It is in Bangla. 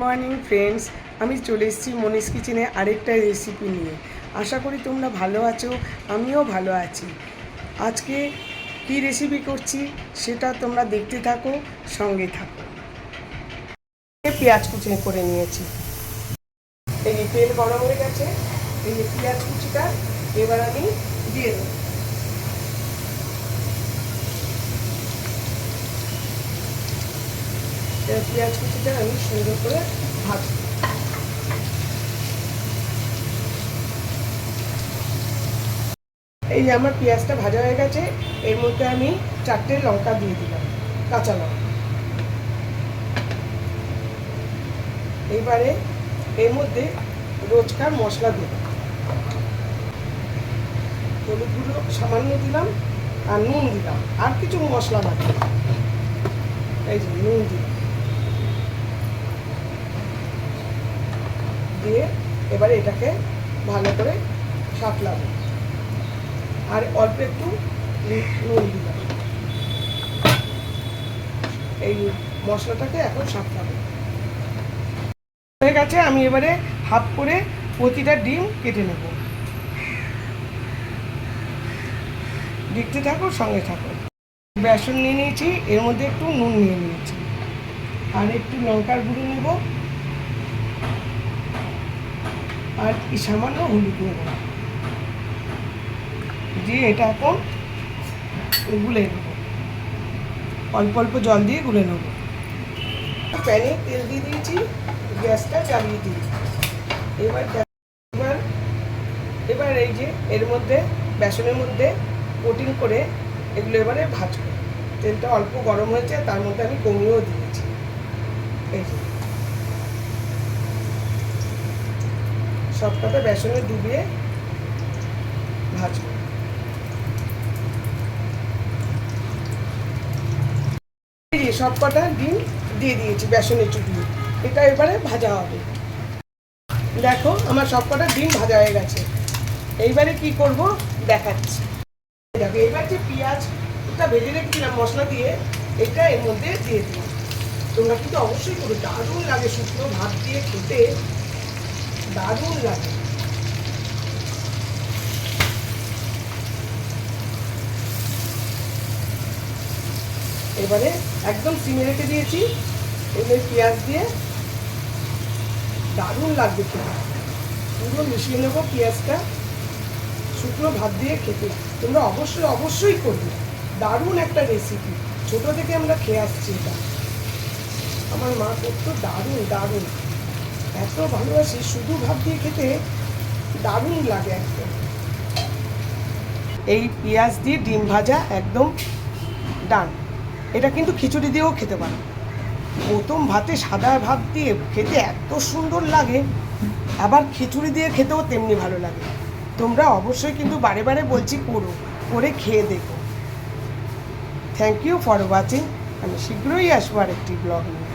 মর্নিং ফ্রেন্ডস, আমি চলে এসেছি মনীষ কিচেনে আরেকটা রেসিপি নিয়ে। আশা করি তোমরা ভালো আছো, আমিও ভালো আছি। আজকে কি রেসিপি করছি সেটা তোমরা দেখতে থাকো, সঙ্গে থাকো। পেঁয়াজ কুচি করে নিয়েছি। এই তেল গরম হয়ে গেছে, এই পেঁয়াজ কুচিটা এবার আমি দিয়ে দেবো। পেঁয়াজ কুচিটা আমি সুন্দর করে ভাজবো। এই যে আমার পেঁয়াজটা ভাজা হয়ে গেছে, এর মধ্যে আমি 4টে লঙ্কা দিয়ে দিলাম, কাঁচা লঙ্কা। এবারে এর মধ্যে রোজকার মশলা দেব। হলুদ গুঁড়ো সামান্য দিলাম আর নুন দিলাম, আর কিছু মশলা বাকি। এই যে নুন দিলাম, দিয়ে এবারে এটাকে ভালো করে সাঁতলাবো। আর অল্প একটু নুন দিলাম। এই মশলাটাকে এখন সাঁতলাবো। হয়ে গেছে, আমি এবারে হাফ করে প্রতিটা ডিম কেটে নেব। দেখতে থাকো, সঙ্গে থাকো। বেসন নিয়ে নিয়েছি, এর মধ্যে একটু নুন নিয়ে নিয়েছি, আর একটু লঙ্কার গুঁড়ো নেব, আর সামান্য হলুদ নেব, দিয়ে এটা এখন গুলে নেব। অল্প অল্প জল দিয়ে গুলে নেব। প্যানে তেল দিয়ে দিয়েছি, গ্যাসটা জ্বালিয়ে দিই। এবার এবার এবার এই যে এর মধ্যে বেসনের মধ্যে কোটিং করে এগুলো এবারে ভাজবো। তেলটা অল্প গরম হয়েছে, তার মধ্যে আমি কমিয়েও দিয়েছি। এই যে সবকটা বেসনে ডুবিয়ে ভাজবো। এই যে সবকটা ডিম দিয়ে দিয়েছি বেসনে চুবিয়ে, এটা এবারে ভাজা হবে। দেখো আমার সবকটা ডিম ভাজা হয়ে গেছে। এইবারে কি করব দেখাচ্ছি। দেখো এবার যে পেঁয়াজটা ভেজে রেখেছিলাম মশলা দিয়ে, এটা এর মধ্যে দিয়ে দিলাম। তোমরা কিন্তু অবশ্যই করো, দারুণ লাগে শুকনো ভাত দিয়ে খেতে, দারুণ লাগে। এবারে একদম সিমে রেখে দিয়েছি, এবার পেঁয়াজ দিয়ে দারুণ লাগবে খেতে। পুরো মিশিয়ে নেবো পেঁয়াজটা শুকনো ভাত দিয়ে খেতে। তোমরা অবশ্যই অবশ্যই করবে, দারুণ একটা রেসিপি। ছোটো থেকে আমরা খেয়ে আসছি এটা, আমার মা করতো, দারুণ দারুণ, এত ভালোবাসি শুধু ভাত দিয়ে খেতে, দারুণ লাগে একদম। এই পেঁয়াজ দিয়ে ডিম ভাজা একদম ডান। এটা কিন্তু খিচুড়ি দিয়েও খেতে পারো। প্রথম ভাতে সাদা ভাত দিয়ে খেতে এত সুন্দর লাগে, আবার খিচুড়ি দিয়ে খেতেও তেমনি ভালো লাগে। তোমরা অবশ্যই কিন্তু বারে বারে বলছি করো, করে খেয়ে দেখো। Thank you for watching. আমি শীঘ্রই আসবো আরেকটি ব্লগ নিয়ে।